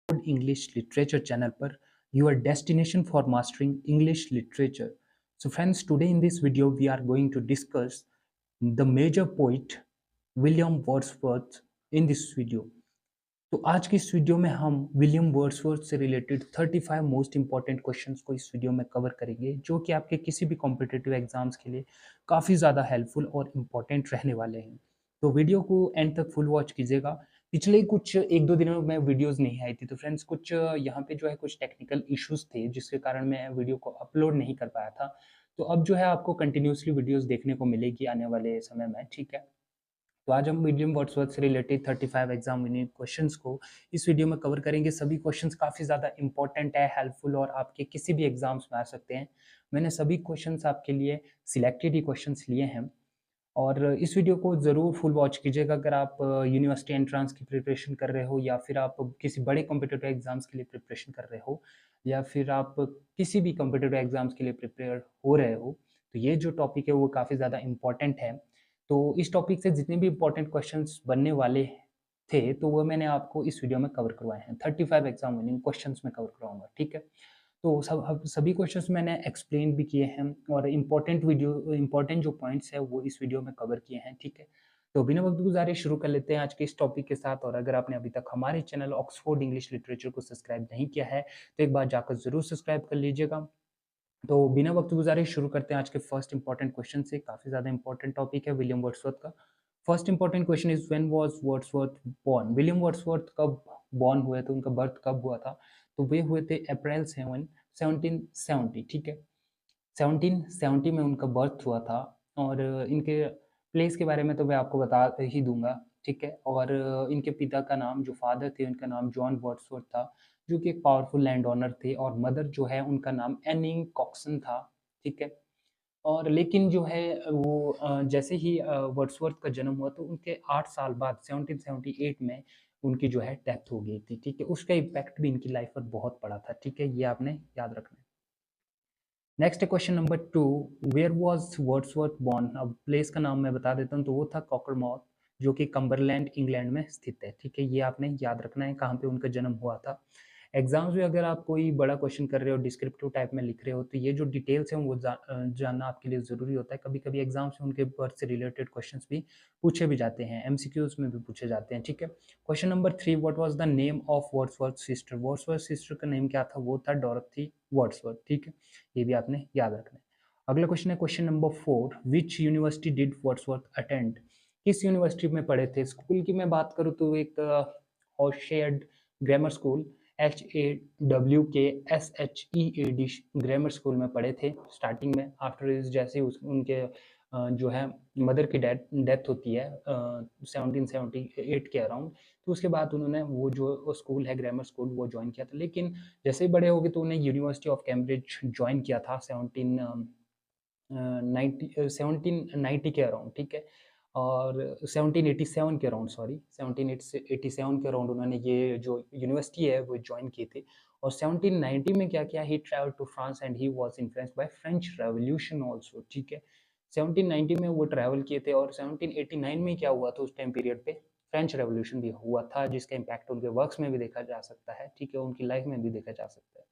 English literature channel per your destination for mastering English literature. So friends, today in this video we are going to discuss the major poet William Wordsworth in this video. तो आज की इस video में हम William Wordsworth से related 35 most important questions को इस video में कवर करेंगे, जो कि आपके किसी भी कॉम्पिटिटिव एग्जाम्स के लिए काफ़ी ज़्यादा हेल्पफुल और इम्पॉर्टेंट रहने वाले हैं. तो वीडियो को एंड तक फुल वॉच कीजिएगा. पिछले कुछ एक दो दिनों में वीडियोस नहीं आई थी, तो फ्रेंड्स कुछ यहाँ पे जो है कुछ टेक्निकल इश्यूज थे जिसके कारण मैं वीडियो को अपलोड नहीं कर पाया था. तो अब जो है आपको कंटिन्यूसली वीडियोस देखने को मिलेगी आने वाले समय में, ठीक है. तो आज हम विलियम वर्ड्सवर्थ से रिलेटेड 35 एग्जाम विनिंग क्वेश्चंस को इस वीडियो में कवर करेंगे. सभी क्वेश्चंस काफ़ी ज़्यादा इंपॉर्टेंट है, हेल्पफुल और आपके किसी भी एग्जाम्स में आ सकते हैं. मैंने सभी क्वेश्चंस आपके लिए सिलेक्टेड ही क्वेश्चंस लिए हैं और इस वीडियो को ज़रूर फुल वॉच कीजिएगा अगर आप यूनिवर्सिटी एंट्रांस की प्रिपरेशन कर रहे हो, या फिर आप किसी बड़े कॉम्पिटिटिव एग्जाम्स के लिए प्रिपरेशन कर रहे हो, या फिर आप किसी भी कॉम्पिटिटिव एग्जाम्स के लिए प्रिपेयर हो रहे हो. तो ये जो टॉपिक है वो काफ़ी ज़्यादा इंपॉर्टेंट है. तो इस टॉपिक से जितने भी इंपॉर्टेंट क्वेश्चंस बनने वाले थे तो वो मैंने आपको इस वीडियो में कवर करवाए हैं. 35 एग्जाम विनिंग क्वेश्चंस में कवर करवाऊंगा, ठीक है. तो सभी क्वेश्चंस मैंने एक्सप्लेन भी किए हैं और इंपॉर्टेंट जो पॉइंट्स है वो इस वीडियो में कवर किए हैं, ठीक है. तो बिना वक्त गुजारे शुरू कर लेते हैं आज के इस टॉपिक के साथ. और अगर आपने अभी तक हमारे चैनल ऑक्सफोर्ड इंग्लिश लिटरेचर को सब्सक्राइब नहीं किया है तो एक बार जाकर जरूर सब्सक्राइब कर लीजिएगा. तो बिना वक्त गुजारे शुरू करते हैं आज के फर्स्ट इंपॉर्टेंट क्वेश्चन से. काफी ज्यादा इंपॉर्टेंट टॉपिक है विलियम वर्ड्सवर्थ का. First important question is when was Wordsworth born. William Wordsworth कब बॉर्न हुए थे, उनका बर्थ कब हुआ था? तो वे हुए थे अप्रैल 7 1770, ठीक है. 1770 में उनका बर्थ हुआ था. और इनके प्लेस के बारे में तो मैं आपको बता ही दूंगा, ठीक है. और इनके पिता का नाम, जो फादर थे उनका नाम जॉन वर्ड्सवर्थ था, जो कि एक पावरफुल लैंड ओनर थे. और मदर जो है उनका नाम एनिंग कॉक्सन था, ठीक है. और लेकिन जो है वो जैसे ही वर्ड्सवर्थ का जन्म हुआ तो उनके 8 साल बाद 1778 में उनकी जो है डेथ हो गई थी, ठीक है. उसका इम्पैक्ट भी इनकी लाइफ पर बहुत पड़ा था, ठीक है. ये आपने याद रखना है. Next question number 2, where was Wordsworth born. अब प्लेस का नाम मैं बता देता हूँ, तो वो था कॉकरमॉथ, जो कि कम्बरलैंड इंग्लैंड में स्थित है, ठीक है. ये आपने याद रखना है कहाँ पे उनका जन्म हुआ था. एग्जाम्स में अगर आप कोई बड़ा क्वेश्चन कर रहे हो, डिस्क्रिप्टिव टाइप में लिख रहे हो, तो ये जो डिटेल्स हैं वो जानना आपके लिए ज़रूरी होता है. कभी कभी एग्जाम्स में उनके बर्थ से रिलेटेड क्वेश्चंस भी पूछे भी जाते हैं, एमसीक्यूज में भी पूछे जाते हैं, ठीक है. Question number 3, what was the name of Wordsworth sister. Wordsworth sister का नेम क्या था? वो था डॉरथी वर्ड्सवर्थ, ठीक है. ये भी आपने याद रखना है. अगला क्वेश्चन है question number 4, which university did Wordsworth attend. किस यूनिवर्सिटी में पढ़े थे? स्कूल की मैं बात करूँ तो एक Hawkshead grammar school, HAWKSHEAD grammar school में पढ़े थे स्टार्टिंग में. आफ्टर जैसे उनके जो है मदर की डेथ होती है 1778 के अराउंड, तो उसके बाद उन्होंने वो जो स्कूल है ग्रामर स्कूल वो ज्वाइन किया था. लेकिन जैसे ही बड़े हो गए तो उन्हें यूनिवर्सिटी ऑफ कैम्ब्रिज ज्वाइन किया था 1790 के अराउंड, ठीक है. और 1787 के अराउंड, सॉरी 1787 के अराउंड उन्होंने ये जो यूनिवर्सिटी है वो ज्वाइन की थी. और 1790 में क्या किया, he travel to France and he was influenced by French revolution also, ठीक है. 1790 में वो ट्रैवल किए थे. और 1789 में क्या हुआ था उस टाइम पीरियड पे, फ्रेंच रेवोल्यूशन भी हुआ था, जिसका इम्पैक्ट उनके वर्क्स में भी देखा जा सकता है, ठीक है, उनकी लाइफ में भी देखा जा सकता है.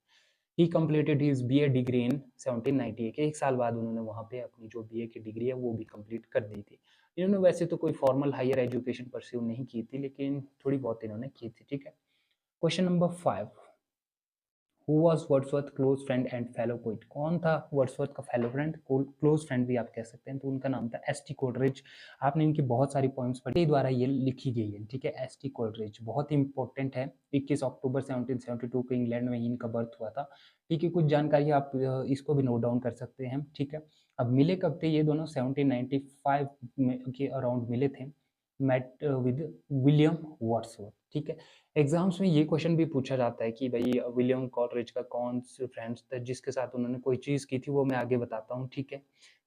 ही completed his BA degree in 1790 के एक साल बाद उन्होंने वहाँ पे अपनी जो बीए की डिग्री है वो भी कंप्लीट कर दी थी. इन्होंने वैसे तो कोई फॉर्मल हायर एजुकेशन परस्यू नहीं की थी, लेकिन थोड़ी बहुत इन्होंने की थी, ठीक है. Question number 5, who was Wordsworth close friend and fellow poet. कौन था वर्ड्सवर्थ का फेलो फ्रेंड, क्लोज फ्रेंड भी आप कह सकते हैं. तो उनका नाम था एसटी कोलरिज. आपने इनकी बहुत सारी पोइम्स पढ़ी द्वारा ये लिखी गई है, ठीक है. एसटी कोलरिज बहुत इंपॉर्टेंट है. 21 अक्टूबर 1772 को इंग्लैंड में ही इनका बर्थ हुआ था, ठीक है. कुछ जानकारी आप इसको भी नोट डाउन कर सकते हैं, ठीक है. अब मिले कब थे ये दोनों? 1795 के अराउंड मिले थे, मेट विद विलियम वर्ड्सवर्थ, ठीक है. एग्जाम्स में ये क्वेश्चन भी पूछा जाता है कि भाई विलियम कॉलरिज का कौन से फ्रेंड्स थे जिसके साथ उन्होंने कोई चीज़ की थी, वो मैं आगे बताता हूँ, ठीक है.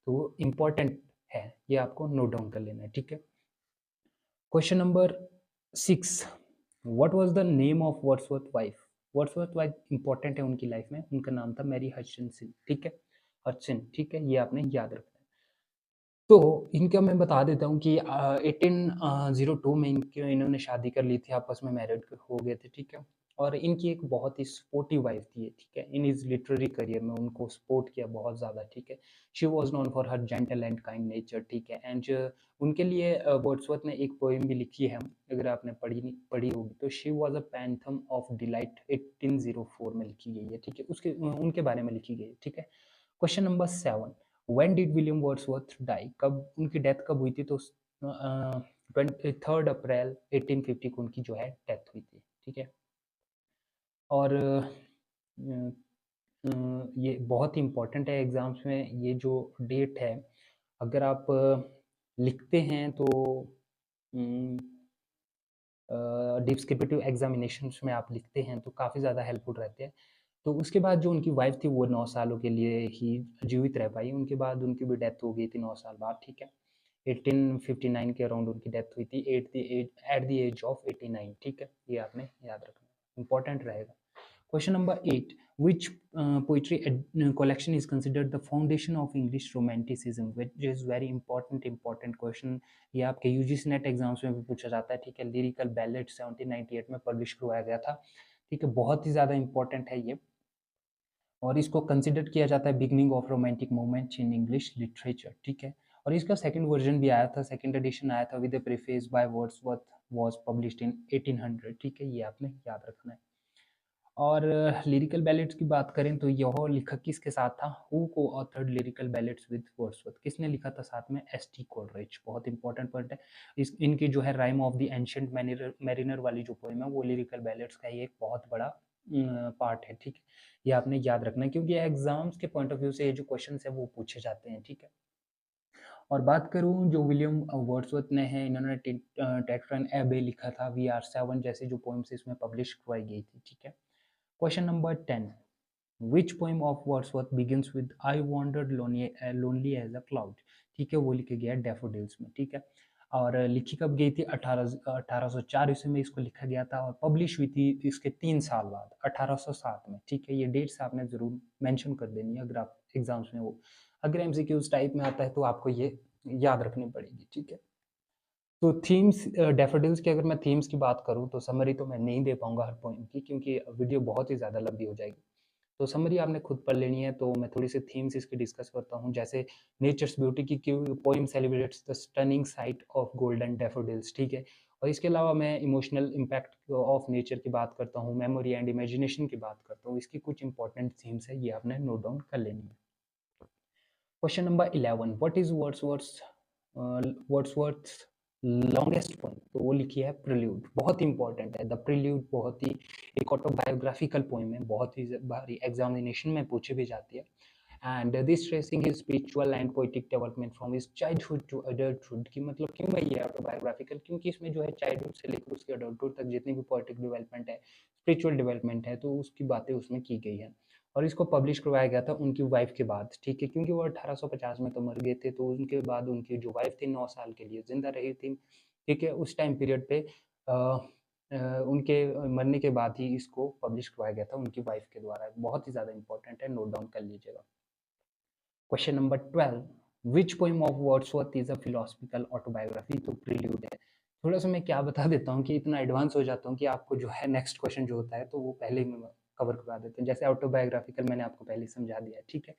तो इम्पोर्टेंट है, ये आपको नोट डाउन कर लेना है, ठीक है. Question number 6, what was the name of Wordsworth wife. Wordsworth wife important है उनकी लाइफ में. उनका नाम था मैरी हचिंसन, ठीक है. हचिन, ठीक है, ये आपने याद रखना है. तो इनका मैं बता देता हूँ कि 1802 में इन्होंने शादी कर ली थी, आपस में मैरिड हो गए थे, ठीक है. और इनकी एक बहुत ही स्पोर्टिव वाइफ थी ये, ठीक है। इन इज लिटरेरी करियर में उनको सपोर्ट किया बहुत ज़्यादा, ठीक है। She was known for her gentle and kind nature, ठीक है। एंड उनके लिए वर्ड्सवर्थ ने एक पोएम भी लिखी है, अगर आपने पढ़ी होगी तो, she was a phantom of delight 1804 में लिखी गई है, ठीक है। उसके उनके बारे में लिखी गई है, ठीक है। Question number 7, when did William Wordsworth die, कब उनकी डेथ कब हुई थी, तो 23 अप्रैल 1850 को उनकी जो है डेथ हुई थी, ठीक है। और ये बहुत ही इम्पोर्टेंट है एग्ज़ाम्स में, ये जो डेट है अगर आप लिखते हैं तो डिस्क्रिप्टिव एग्जामिनेशंस में आप लिखते हैं तो काफ़ी ज़्यादा हेल्पफुल रहते हैं। तो उसके बाद जो उनकी वाइफ थी वो 9 सालों के लिए ही जीवित रह पाई, उनके बाद उनकी भी डेथ हो गई थी 9 साल बाद, ठीक है। 1859 के अराउंड उनकी डेथ हुई थी एट द एज ऑफ 89, ठीक है। ये आपने याद रखना, इंपॉर्टेंट रहेगा। Question number 8, which poetry collection is considered the foundation of English romanticism, which is very important question। ये आपके यूजीसी नेट एग्जाम्स में भी पूछा जाता है, ठीक है। लिरिकल बैलेड 1798 में पब्लिश करवाया गया था, ठीक है। बहुत ही ज़्यादा इंपॉर्टेंट है ये, और इसको कंसिडर किया जाता है beginning of romantic movement in English literature, ठीक है। और इसका सेकंड वर्जन भी आया था, सेकंड एडिशन आया था with A preface by Wordsworth, was published in 1800, ठीक है। ये आपने याद रखना है। और लिरिकल बैलेट्स की बात करें तो यह लेखक किसके साथ था, who co authored lyrical ballads with Wordsworth, किसने लिखा था साथ में, एस.टी. कोलरिज। बहुत इंपॉर्टेंट पॉइंट है। इनकी जो है rhyme of the ancient mariner वाली जो पोएम है वो लिरिकल बैलेट्स का ही एक बहुत बड़ा पार्ट है, ठीक है। ये आपने याद रखना है क्योंकि एग्जाम्स के पॉइंट ऑफ व्यू से ये जो क्वेश्चन है वो पूछे जाते हैं, ठीक है। और बात करूं जो विलियम वर्ड्सवर्थ ने है, इन्होंने टेक्टन एबे लिखा था, वी आर 7 जैसे जो पोएम्स इसमें पब्लिश करवाई गई थी, ठीक है। Question number 10, which poem of Wordsworth begins with I wandered lonely as a cloud, ठीक है। वो लिखा गया डैफोडिल्स में, ठीक है। और लिखी कब गई थी, 1804 ईस्वी में इसको लिखा गया था, और पब्लिश हुई थी इसके 3 साल बाद 1807 में, ठीक है। ये डेट्स आपने जरूर मेंशन कर देनी है अगर आप एग्जाम्स में वो, अगर एमसीक्यूज टाइप में आता है तो आपको ये याद रखनी पड़ेगी, ठीक है। तो थीम्स डैफोडिल्स की अगर मैं थीम्स की बात करूँ तो समरी तो मैं नहीं दे पाऊंगा हर पोएम की, क्योंकि वीडियो बहुत ही ज़्यादा लंबी हो जाएगी। तो समरी आपने खुद पढ़ लेनी है, तो मैं थोड़ी सी थीम्स इसकी डिस्कस करता हूँ। जैसे नेचर्स ब्यूटी की poem celebrates the stunning site of golden daffodils, ठीक है। और इसके अलावा मैं इमोशनल इम्पैक्ट ऑफ नेचर की बात करता हूँ, मेमोरी एंड इमेजिनेशन की बात करता हूँ। इसकी कुछ इंपॉर्टेंट थीम्स है, ये आपने नोट डाउन कर लेनी है। Question number 11, what is Wordsworth longest poem, तो वो लिखी है प्रिल्यूड। बहुत इंपॉर्टेंट है द प्रिल्यूड, बहुत ही एक ऑटोबायोग्राफिकल पोएम है, बहुत ही भारी एग्जामिनेशन में पूछी भी जाती है। And this tracing his spiritual and poetic development from his childhood to adulthood, की मतलब क्यों है ये ऑटोबायोग्राफिकल, क्योंकि इसमें जो है चाइल्डहुड से लेकर उसके अडल्टहुड तक जितनी भी पोएटिक डेवलपमेंट है, स्पिरिचुअल डेवलपमेंट है, तो उसकी बातें उसमें की गई है। और इसको पब्लिश करवाया गया था उनकी वाइफ के बाद, ठीक है, क्योंकि वो 1850 में तो मर गए थे, तो उनके बाद उनकी जो वाइफ थी 9 साल के लिए जिंदा रही थी, ठीक है। उस टाइम पीरियड पे उनके मरने के बाद ही इसको पब्लिश करवाया गया था उनकी वाइफ के द्वारा। बहुत ही ज़्यादा इंपॉर्टेंट है, नोट डाउन कर लीजिएगा। Question number 12, which poem of Wordsworth is a philosophical autobiography, तो प्रील्यूड है। थोड़ा सा मैं क्या बता देता हूँ कि इतना एडवांस हो जाता हूँ कि आपको जो है नेक्स्ट क्वेश्चन जो होता है तो वो पहले ही कवर करवा देते हैं। जैसे ऑटोबायोग्राफिकल मैंने आपको पहले समझा दिया है, ठीक है।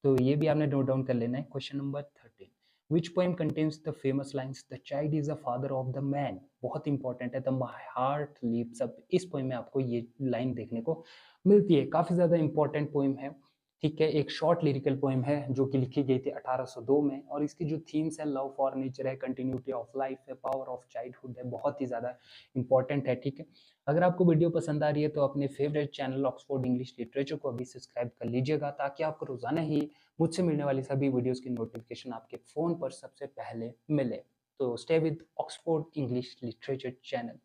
तो ये भी आपने नोट डाउन कर लेना है। Question number 13, which poem contains the famous lines the child is the father of the man, बहुत इंपॉर्टेंट है। The my heart leaps up, इस पोएम में आपको ये लाइन देखने को मिलती है, काफी ज्यादा इंपॉर्टेंट पोएम है, ठीक है। एक शॉर्ट लिरिकल पोएम है जो कि लिखी गई थी 1802 में, और इसकी जो थीम्स है लव फॉर नेचर है, कंटिन्यूटी ऑफ लाइफ है, पावर ऑफ चाइल्डहुड है, बहुत ही ज़्यादा इंपॉर्टेंट है, ठीक है। अगर आपको वीडियो पसंद आ रही है तो अपने favourite channel Oxford English literature को अभी सब्सक्राइब कर लीजिएगा, ताकि आपको रोजाना ही मुझसे मिलने वाली सभी वीडियोस की नोटिफिकेशन आपके फ़ोन पर सबसे पहले मिले। तो stay with Oxford English literature channel.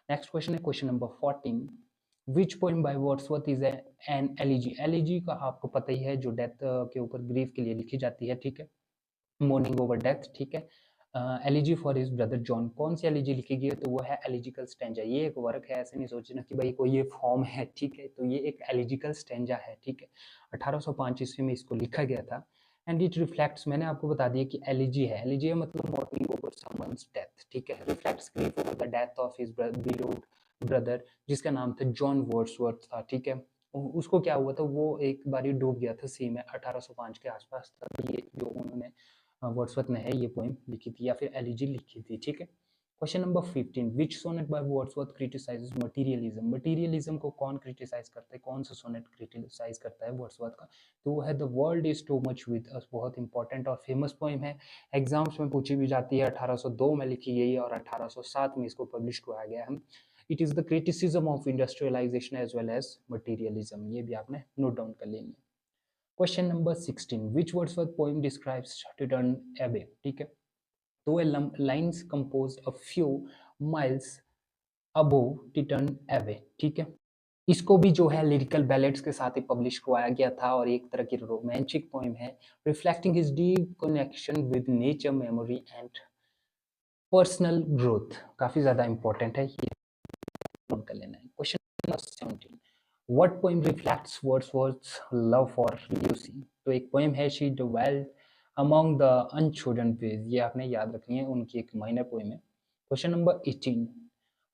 Next question है question number 14, which poem by Wordsworth is an elegy, elegy का आपको पता ही है, जो डेथ के ऊपर ग्रीफ के लिए लिखी जाती है, ठीक है, मोर्निंग ओवर डेथ, ठीक है। Elegy for his brother John, कौन सी एलिजी लिखी गई है, तो वो है एलिजिकल स्टैंजा। ये एक वर्क है, ऐसे नहीं सोचना कि भाई कोई ये फॉर्म है, ठीक है। तो ये एक एलिजिकल स्टैंजा है, ठीक है। 1805 ईस्वी में इसको लिखा गया था। एंड इट रिफ्लेक्ट्स, मैंने आपको बता दिया कि एलिजी है, एलिजी मतलब मोर्निंग ओवर समवन्स डेथ, ठीक है, reflects grief over the death of his beloved brother जिसका नाम था जॉन वर्ड्सवर्थ था, ठीक है। उसको क्या हुआ था, वो एक बारी डूब गया था सी में, 1805 के आसपास था। तो ये जो उन्होंने वर्ड्सवर्थ ने है ये पोएम लिखी थी या फिर एलिजी लिखी थी, ठीक है। Question number 15, which sonnet by Wordsworth criticizes materialism. Materialism को कौन क्रिटिसाइज करता है, कौन सा सोनेट क्रिटिसाइज करता है वर्ड्सवर्थ का, तो वो है the world is too much with us. बहुत इंपॉर्टेंट और फेमस पोएम है, एग्जाम्स में पूछी भी जाती है, 1802 में लिखी गई है और 1807 में इसको पब्लिश किया गया है। It is the criticism of industrialization as well as materialism, ये भी आपने नोट डाउन कर लेंगे। Question number 16, which Wordsworth poem describes टिटन एबे, ठीक है। तो lines composed a few miles above टिटन एबे, ठीक है। इसको भी जो है लिरिकल बैलेट्स के साथ ही पब्लिश करवाया गया था और एक तरह की रोमांटिक पोएम है, reflecting his deep connection with nature, memory and personal growth. काफी ज्यादा इंपॉर्टेंट है, ये नोट कर लेना है। Question number 17, what poem reflects Wordsworth's love for Lucy. तो एक पोएम है she dwelt among the unchosen ways, ये आपने याद रखनी है, उनकी एक माइनर पोएम है। Question number 18,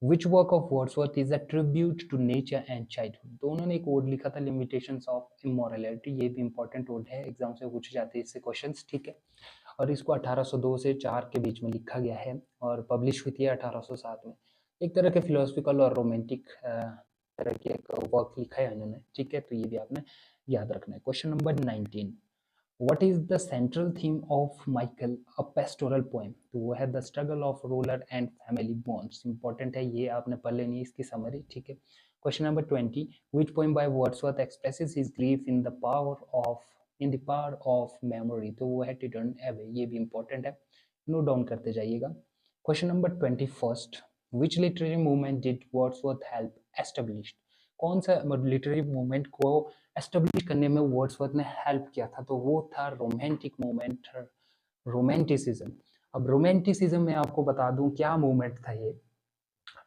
which work of Wordsworth is a tribute to nature and childhood. तो उन्होंने एक वर्ड लिखा था लिमिटेशंस ऑफ इमोरलिटी, ये भी इंपॉर्टेंट वर्ड है, एग्जाम से पूछे जाते हैं इससे क्वेश्चंस, ठीक है। और इसको 1802 से 4 के बीच में लिखा गया है और पब्लिश हुई थी 1807 में। एक तरह के फिलोसफिकल और रोमांटिक तरह के एक वर्क लिखा है इन्होंने, ठीक है। तो ये भी आपने याद रखना है। Question number 19, what is the central theme of Michael a pastoral poem. तो वो है the struggle of rural and family bonds, important है, ये आपने पढ़ लेनी है इसकी समरी, ठीक है। Question number 20, which poem by Wordsworth expresses his grief in the power of memory. तो वो है टिटन एबे, ये भी इंपॉर्टेंट है, नोट डाउन करते जाइएगा। Question number 21, which literary movement did Wordsworth help established. कौन सा लिटरेरी मूवमेंट को एस्टेब्लिश करने में वर्ड्सवर्थ ने हेल्प किया था, तो वो था रोमांटिक मूवमेंट, रोमांटिसिज्म। अब रोमांटिसिज्म में आपको बता दूं क्या मूवमेंट था ये।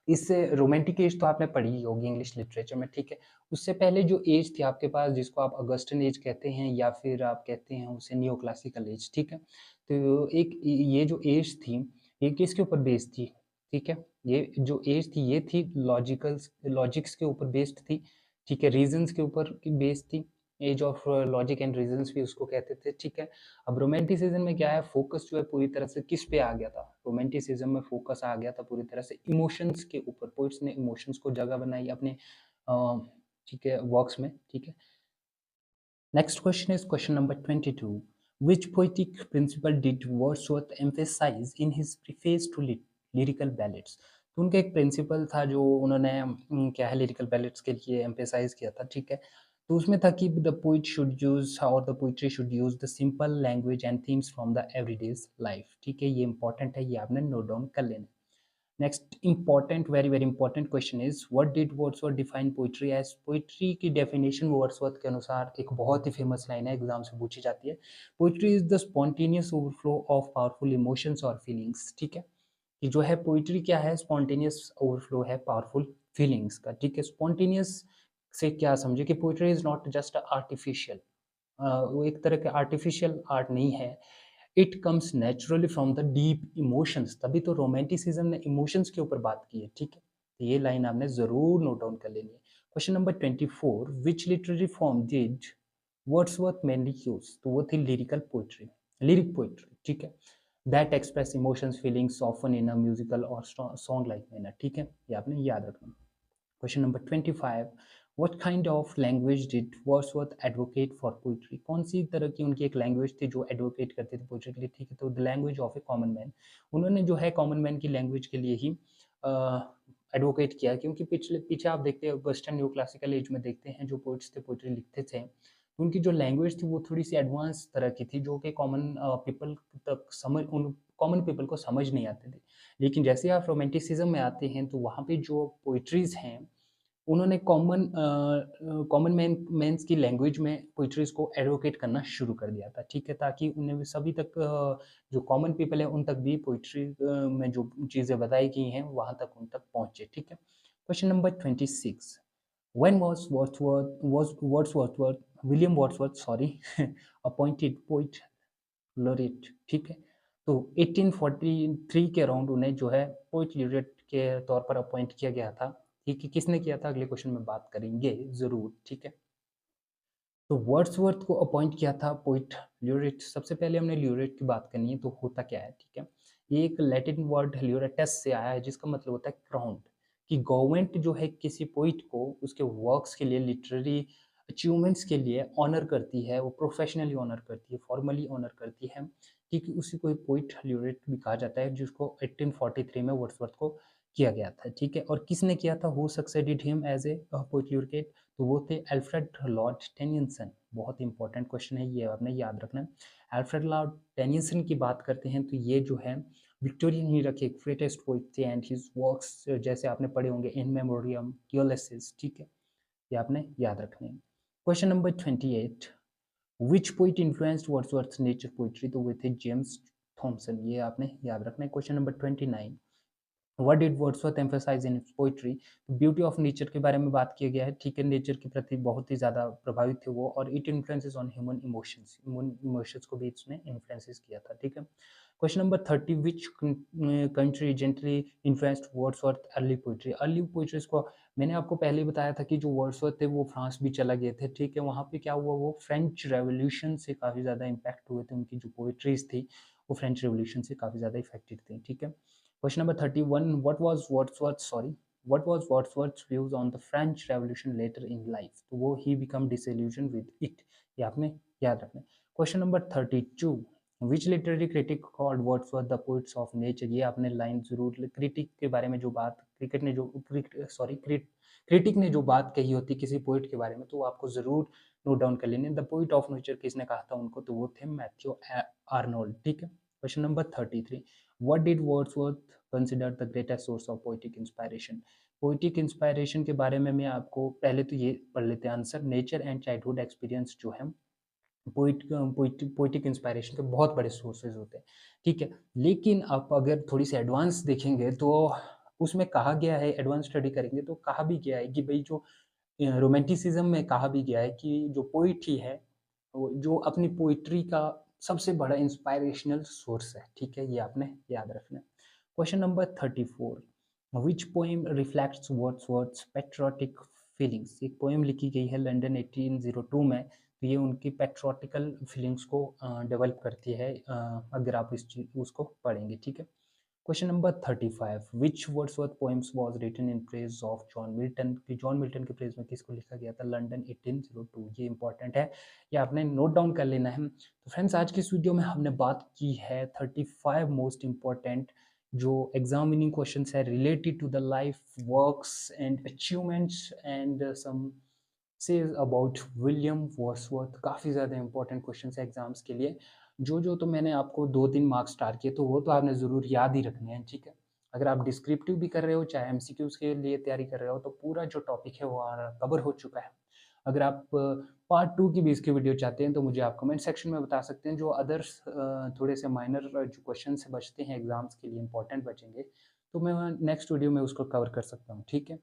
इससे रोमांटिक एज तो आपने पढ़ी ही होगी इंग्लिश लिटरेचर में, ठीक है। उससे पहले जो एज थी आपके पास, जिसको आप अगस्टन एज कहते हैं या फिर आप कहते हैं उसे नियो क्लासिकल एज, ठीक है। तो एक ये जो एज थी ये किसके ऊपर बेस्ड थी, ठीक है। ये जो एज थी ये थी लॉजिक्स के ऊपर बेस्ड थी, ठीक है, रीजंस के ऊपर बेस्ड थी। Age of logic and reasons भी उसको कहते थे, ठीक है। अब रोमांटिसिज्म में क्या है, फोकस जो है पूरी तरह से किस पे आ गया था, रोमांटिसिज्म में फोकस आ गया था पूरी तरह से इमोशंस के ऊपर। पोइट्स ने इमोशंस को जगह बनाई अपने ठीक है वर्क्स में, ठीक है। Next question is question number 22, which poetic principle did Wordsworth emphasize in his preface to lyrical ballads। तो उनका एक प्रिंसिपल था जो उन्होंने क्या है लिरिकल बैलेट्स के लिए एम्फेसाइज किया था, ठीक है। तो उसमें था कि द पोइट शुड यूज और the poetry should use the simple language and themes from the everyday life, ठीक है। ये इंपॉर्टेंट है, ये आपने नोट डाउन कर लेना। Next important, very very important question is what did Wordsworth define poetry as. Poetry की डेफिनेशन वर्ड्सवर्थ के अनुसार एक बहुत ही फेमस लाइन है, एग्जाम से पूछी जाती है, poetry is the spontaneous overflow of powerful emotions और फीलिंग्स, ठीक है। कि जो है पोइट्री क्या है, स्पॉन्टेनियस ओवरफ्लो है पावरफुल फीलिंग्स का, ठीक है। स्पॉन्टेनियस से क्या समझे कि poetry is not just artificial, वो एक तरह का आर्टिफिशियल आर्ट नहीं है, it comes naturally from the deep emotions. तभी तो रोमांटिसिज्म ने इमोशंस के ऊपर बात की है, ठीक है। तो ये लाइन आपने जरूर नोट डाउन कर लेनी है। Question number 24, which literary form did Wordsworth mainly use. तो वो थी लिरिकल पोइट्री, लिरिक पोइट्री, ठीक है, that express emotions feelings often in a musical और सॉन्ग लाइक मैनर, ठीक है, ये आपने याद रखना। Question number 25, what kind of language did Wordsworth advocate for poetry. कौन सी तरह की उनकी एक लैंग्वेज थी जो एडवोकेट करते थे पोइट्री के लिए, ठीक है। तो the language of A common man, उन्होंने जो है कॉमन मैन की लैंग्वेज के लिए ही एडवोकेट किया, क्योंकि पीछे आप देखते हैं वेस्टर्न न्यू क्लासिकल एज में देखते हैं जो पोइट्स थे पोइट्री लिखते थे, तो उनकी जो लैंग्वेज थी वो थोड़ी सी एडवांस तरह की थी, जो कि कॉमन पीपल तक समझ, उन कॉमन पीपल को समझ नहीं आते थे। लेकिन जैसे आप रोमांटिसिज्म में आते हैं तो वहाँ पे जो पोइट्रीज हैं उन्होंने कॉमन मैन्स की लैंग्वेज में पोइट्रीज को एडवोकेट करना शुरू कर दिया था, ठीक है, ताकि उन्हें भी सभी तक जो कॉमन पीपल है उन तक भी पोइट्री में जो चीज़ें बताई गई हैं वहाँ तक उन तक पहुँचे, ठीक है। Question number 26, when Wordsworth William Wordsworth sorry appointed poet laureate, ठीक है। तो 1843 के अराउंड उन्हें जो है पोइट लॉरेट के तौर पर अपॉइंट किया गया था, ठीक है, किसने किया था अगले क्वेश्चन में बात करेंगे ज़रूर, ठीक है। तो वर्ड्सवर्थ को अपॉइंट किया था पोइट ल्यूरेट। सबसे पहले हमने ल्यूरेट की बात करनी है, तो होता क्या है, ठीक है। ये एक लैटिन वर्ड ल्यूरेटस से आया है, जिसका मतलब होता है क्राउंड, कि गवर्नमेंट जो है किसी पोइट को उसके वर्क्स के लिए, लिटरेरी अचीवमेंट्स के लिए ऑनर करती है, वो प्रोफेशनली ऑनर करती है, फॉर्मली ऑनर करती है, क्योंकि उसी को पोइट ल्यूरेट भी कहा जाता है, जिसको 1843 में वर्ड्सवर्थ को किया गया था, ठीक है। और किसने किया था, who succeeded him as a poet laureate, तो वो थे अल्फ्रेड लॉर्ड टेनियसन। बहुत इंपॉर्टेंट क्वेश्चन है, ये आपने याद रखना है। अल्फ्रेड लॉर्ड टेनियसन की बात करते हैं तो ये जो है विक्टोरियन ईरा के ग्रेटेस्ट पोइट थे, एंड हिज वर्क्स जैसे आपने पढ़े होंगे इन मेमोरियम, यूलिसिस, ठीक है, ये आपने याद रखने हैं। Question number 28, which poet influenced Wordsworth nature poetry, तो वो थे जेम्स थॉमसन, ये आपने याद रखना है। Question number 29, what did Wordsworth emphasize in poetry, beauty of nature के बारे में बात किया गया है, ठीक है। नेचर के प्रति बहुत ही ज़्यादा प्रभावित थे वो, और it influences on human emotions, human emotions को भी इसने इन्फ्लुएंसेस किया था, ठीक है। Question number 30, which country gently influenced Wordsworth early poetry, early poetries को मैंने आपको पहले ही बताया था कि जो वर्ड्सवर्थ थे वो फ्रांस भी चला गए थे, ठीक है। वहाँ पे क्या हुआ, वो फ्रेंच रेवोल्यूशन से काफ़ी ज़्यादा इम्पैक्ट हुए थे, उनकी जो पोइट्रीज थी वो फ्रेंच रेवोल्यूशन से काफ़ी ज़्यादा इफेक्टेड थी, ठीक है। Question number 31, what was Wordsworth's views on the French Revolution later in life, तो वो he become disillusioned with it, ये आपने याद रखना है। Question number 32, which literary critic called Wordsworth the poets of nature, ये आपने लाइन जरूर, क्रिटिक के बारे में जो बात, क्रिटिक ने जो बात कही होती किसी पोइट के बारे में, तो वो आपको जरूर नोट डाउन कर लेने। द पोइट ऑफ नेचर किसने कहा था उनको, तो वो थे मैथ्यू आर्नोल्ड, ठीक है। Question number 33, what did Wordsworth consider the greatest source of poetic inspiration, poetic inspiration के बारे में मैं आपको पहले तो ये पढ़ लेते हैं answer. Nature and childhood experience जो है पोइटिक इंस्पायरेशन के बहुत बड़े सोर्सेज होते हैं, ठीक है। लेकिन आप अगर थोड़ी सी एडवांस देखेंगे तो उसमें कहा गया है, एडवांस स्टडी करेंगे तो कहा भी गया है कि भाई जो रोमांटिसिज्म में कहा भी गया है कि जो पोइट्री है जो अपनी पोइट्री का सबसे बड़ा इंस्पायरेशनल सोर्स है, ठीक है, ये आपने याद रखना है। Question number 34, which poem reflects Wordsworth's patriotic feelings, एक पोएम लिखी गई है लंदन 1802 में, तो ये उनकी पैट्रियोटिकल फीलिंग्स को डेवलप करती है, अगर आप इस चीज उसको पढ़ेंगे, ठीक है। Question number 35, which Wordsworth poems was written in praise of John Milton, कि जॉन मिल्टन के प्रेज में किसको लिखा गया था, लंदन 1802, ये इंपॉर्टेंट है, ये आपने नोट डाउन कर लेना है। तो फ्रेंड्स आज की इस वीडियो में हमने बात की है 35 मोस्ट इंपॉर्टेंट जो एग्जामिनिंग क्वेश्चन है related to the life works and achievements and some says about William Wordsworth. काफ़ी ज़्यादा इंपॉर्टेंट क्वेश्चन है एग्जाम्स के लिए, जो तो मैंने आपको 2-3 मार्क्स स्टार किए, तो वो तो आपने ज़रूर याद ही रखने हैं, ठीक है। अगर आप डिस्क्रिप्टिव भी कर रहे हो चाहे एमसीक्यूज के लिए तैयारी कर रहे हो, तो पूरा जो टॉपिक है वो कवर हो चुका है। अगर आप पार्ट 2 की भी इसकी वीडियो चाहते हैं तो मुझे आप कमेंट सेक्शन में बता सकते हैं, जो अदर्स थोड़े से माइनर जो क्वेश्चन से बचते हैं एग्जाम्स के लिए इंपॉर्टेंट बचेंगे, तो मैं नेक्स्ट वीडियो में उसको कवर कर सकता हूँ, ठीक है।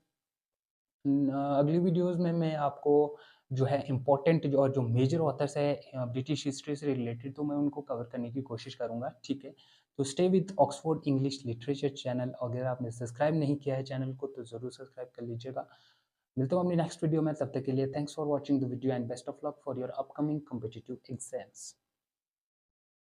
अगली वीडियोस में मैं आपको जो है इम्पोर्टेंट और जो मेजर ऑथर्स है ब्रिटिश हिस्ट्री से रिलेटेड, तो मैं उनको कवर करने की कोशिश करूंगा, ठीक है। तो stay with Oxford English literature channel, अगर आपने सब्सक्राइब नहीं किया है चैनल को तो ज़रूर सब्सक्राइब कर लीजिएगा। मिलता हूँ अपनी नेक्स्ट वीडियो में, तब तक के लिए thanks for watching the video and best of luck for your upcoming competitive exams.